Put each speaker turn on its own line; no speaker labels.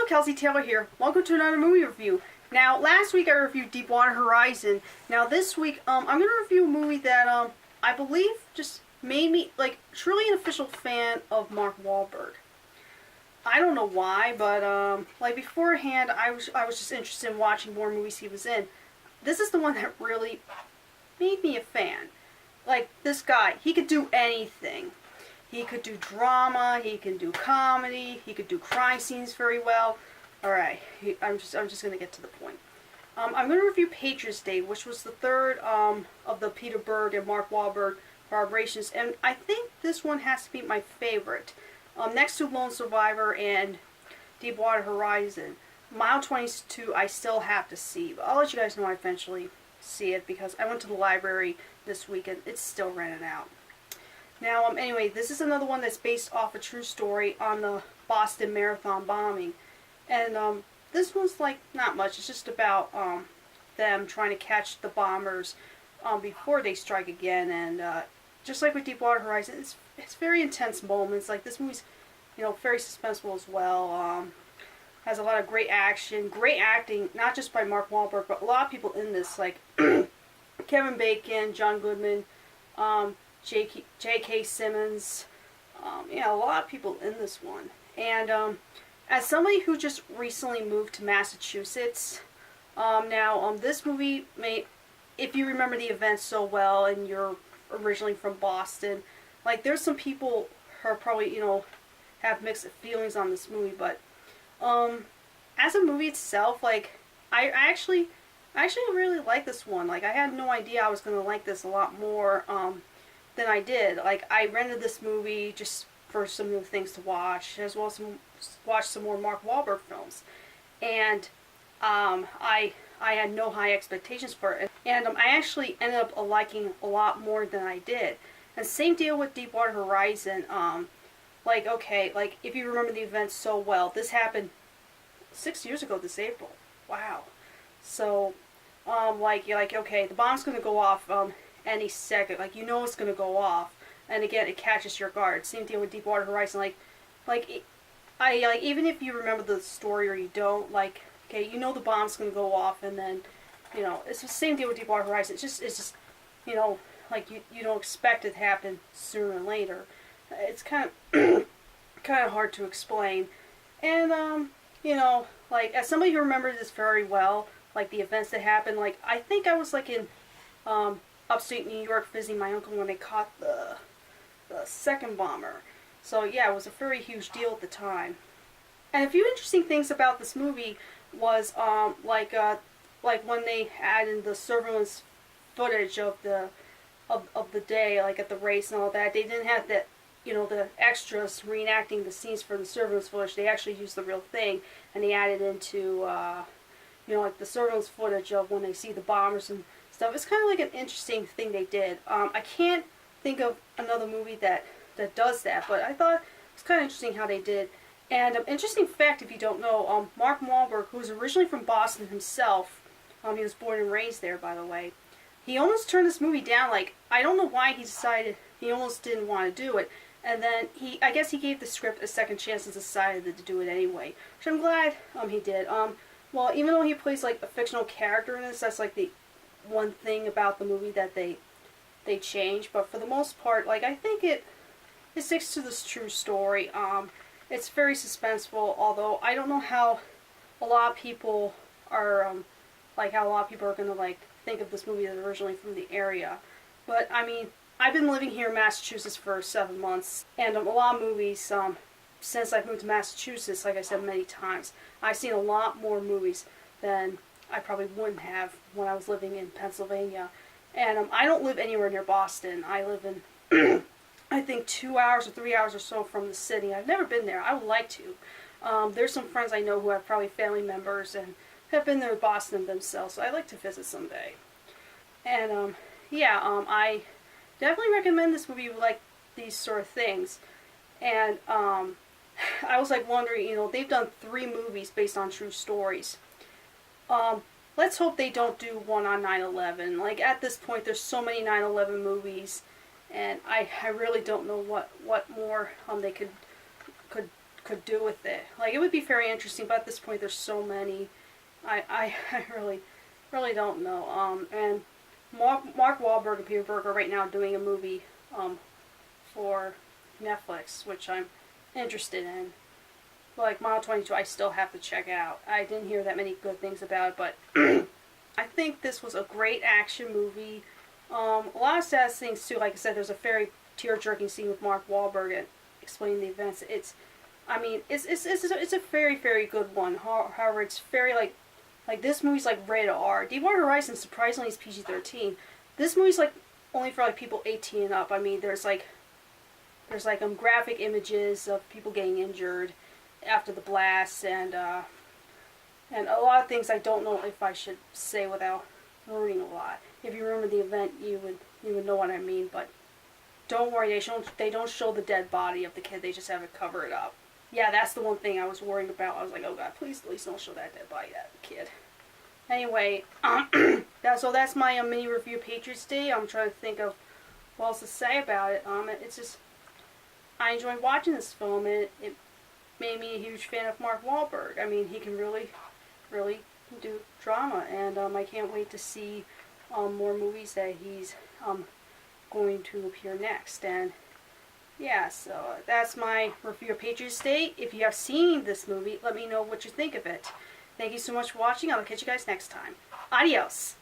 Hello, Kelsey Taylor here. Welcome to another movie review. Now, last week I reviewed Deepwater Horizon. Now, this week I'm going to review a movie that I believe just made me truly an official fan of Mark Wahlberg. I don't know why, but beforehand I was just interested in watching more movies he was in. This is the one that really made me a fan. Like, this guy, he could do anything. He could do drama, he can do comedy, he could do crime scenes very well. Alright, I'm just going to get to the point. I'm going to review Patriots Day, which was the third of the Peter Berg and Mark Wahlberg collaborations, and I think this one has to be my favorite. Next to Lone Survivor and Deepwater Horizon. Mile 22 I still have to see, but I'll let you guys know I eventually see it because I went to the library this week and it's still rented out. Now, anyway, this is another one that's based off a true story on the Boston Marathon bombing. And this one's not much. It's just about them trying to catch the bombers before they strike again. And just like with Deepwater Horizon, it's very intense moments. Like, this movie's, very suspenseful as well. Has a lot of great action, great acting, not just by Mark Wahlberg, but a lot of people in this, like Kevin Bacon, John Goodman, J.K. Simmons, a lot of people in this one. And as somebody who just recently moved to Massachusetts, this movie if you remember the events so well and you're originally from Boston, there's some people who are probably, have mixed feelings on this movie, but as a movie itself, I actually really like this one. I had no idea I was going to like this a lot more than I did. I rented this movie just for some new things to watch, as well as watch some more Mark Wahlberg films. And I had no high expectations for it. And I actually ended up liking a lot more than I did. And same deal with Deepwater Horizon. If you remember the events so well, this happened 6 years ago this April. Wow. So, okay, the bomb's going to go off any second. It's going to go off. And again, it catches your guard. Same deal with Deepwater Horizon. Even if you remember the story or you don't, okay, the bomb's going to go off, and then, it's the same deal with Deepwater Horizon. It's just, you don't expect it to happen sooner or later. It's kind of hard to explain. And, as somebody who remembers this very well, the events that happened, I think I was, in upstate New York visiting my uncle when they caught the second bomber. So, yeah, it was a very huge deal at the time. And a few interesting things about this movie was, when they added the surveillance footage of the day, at the race and all that, they didn't have that, the extras reenacting the scenes for the surveillance footage. They actually used the real thing, and they added into, the surveillance footage of when they see the bombers and stuff. It's kind of an interesting thing they did. I can't think of another movie that does that, but I thought it's kind of interesting how they did. And interesting fact, if you don't know, Mark Wahlberg, who was originally from Boston himself, he was born and raised there, by the way, he almost turned this movie down. I don't know why he decided he almost didn't want to do it. And then I guess he gave the script a second chance and decided to do it anyway, which I'm glad he did. Well, even though he plays a fictional character in this, that's the one thing about the movie that they changed. But for the most part, I think it sticks to this true story. It's very suspenseful, although I don't know how a lot of people are going to think of this movie as originally from the area. But I mean, I've been living here in Massachusetts for 7 months, and a lot of movies, since I've moved to Massachusetts, like I said many times, I've seen a lot more movies than I probably wouldn't have when I was living in Pennsylvania. And I don't live anywhere near Boston. I live in, I think, 2 hours or 3 hours or so from the city. I've never been there. I would like to. There's some friends I know who have probably family members and have been there to Boston themselves, so I'd like to visit someday. And, I definitely recommend this movie if you like these sort of things. And I was wondering, they've done 3 movies based on true stories. Let's hope they don't do one on 9/11. At this point, there's so many 9/11 movies, and I really don't know what more they could could do with it. Like, it would be very interesting, but at this point, there's so many. I really don't know. And Mark Wahlberg and Peter Berger are right now doing a movie for Netflix, which I'm interested in. Like, Mile 22, I still have to check out. I didn't hear that many good things about it, but I think this was a great action movie. A lot of sad things, too. Like I said, there's a very tear-jerking scene with Mark Wahlberg and explaining the events. It's a very, very good one. However, it's very, like this movie's, like, rated R. Deepwater Horizon, surprisingly, is PG-13. This movie's, like, only for, like, people 18 and up. I mean, there's graphic images of people getting injured after the blast, and a lot of things I don't know if I should say without ruining a lot. If you remember the event, you would know what I mean, but don't worry, they don't show the dead body of the kid, they just have it cover it up. Yeah, that's the one thing I was worried about. I was like, oh god, please at least don't show that dead body of that kid. Anyway, that's my mini review of Patriots Day. I'm trying to think of what else to say about it. It's just, I enjoyed watching this film, and it made me a huge fan of Mark Wahlberg. I mean, he can really do drama, and I can't wait to see more movies that he's going to appear next. And yeah, so that's my review of Patriots Day. If you have seen this movie, let me know what you think of it. Thank you so much for watching. I'll catch you guys next time. Adios!